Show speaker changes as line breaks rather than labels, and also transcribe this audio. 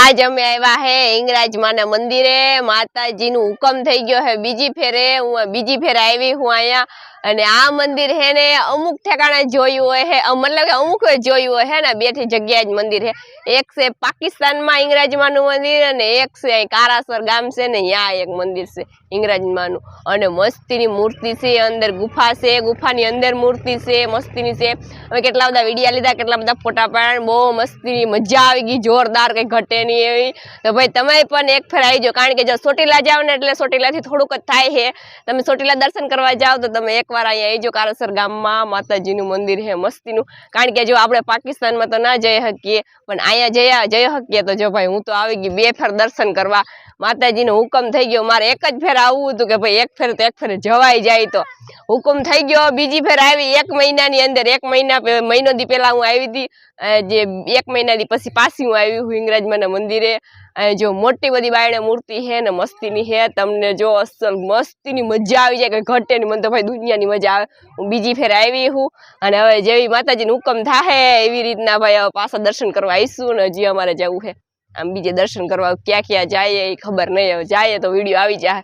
આજ અમે આવ્યા હે હિંગરાજ માના મંદિરે। માતાજી નું હુકમ થઈ ગયો હે બીજી ફેરે હું બીજી ફેરે આવી હું અહીંયા। અને આ મંદિર હે ને અમુક ઠેકાણે જોયું હોય હે, मतलब કે અમુક જોયું હોય હે ને બેઠી જગ્યાએ જ મંદિર હે। એક છે પાકિસ્તાનમાં હિંગરાજ માનું મંદિર અને એક છે કારાસર ગામ છે ને ત્યાં એક મંદિર છે હિંગરાજ માનું। અને મસ્તીની મૂર્તિ છે, અંદર ગુફા છે, ગુફાની અંદર મૂર્તિ છે, મસ્તીની છે। અમે કેટલા બધા વિડિયા લીધા, કેટલા બધા ફોટા પાડ્યા, બહુ મસ્તીની મજા આવી ગઈ, જોરદાર, કઈ ઘટે નહીં એવી। તો ભાઈ તમે પણ એક ફેર આવી જાઓ, કારણ કે જો ચોટીલા જાવ ને એટલે ચોટીલાથી થોડુંક જ થાય છે। તમે ચોટીલા દર્શન કરવા જાવ તો તમે એકવાર અહીંયા આવી જાઓ, કારાસર ગામમાં માતાજીનું મંદિર છે મસ્તીનું। કારણ કે જો આપણે પાકિસ્તાનમાં તો ના જઈ શકીએ પણ અહીંયા જઈ શકીએ। તો જો ભાઈ હું તો આવી ગઈ 2 ફેર દર્શન કરવા। માતાજીનો હુકમ થઈ ગયો, મારે એક જ ફેર આવવું હતું કે ભાઈ એક ફેર તો એક ફેર જવાઈ જાય। તો હુકમ થઈ ગયો, બીજી ફેર આવી 1 મહિનાની અંદર, 1 મહિનો દી પહેલા હું આવી હતી, જે 1 મહિના દી પછી પાછી હું આવી હું હિંગરાજ માના મંદિરે। જો મોટી બધી બાયણે મૂર્તિ હે ને મસ્તીની હે, તમને જો અસલ મસ્તીની મજા આવી જાય, કઈ ઘટે નહીં। મને તો ભાઈ દુનિયાની મજા આવે। હું બીજી ફેર આવી હું અને હવે જેવી માતાજીનો હુકમ થાહે એવી રીતના ભાઈ હવે પાછા દર્શન કરવા આવીશું ને હજી અમારે જવું છે આમ બીજે દર્શન કરવા। ક્યાં ક્યાં જાય એ ખબર નહીં, હવે જાય તો વિડીયો આવી જાય।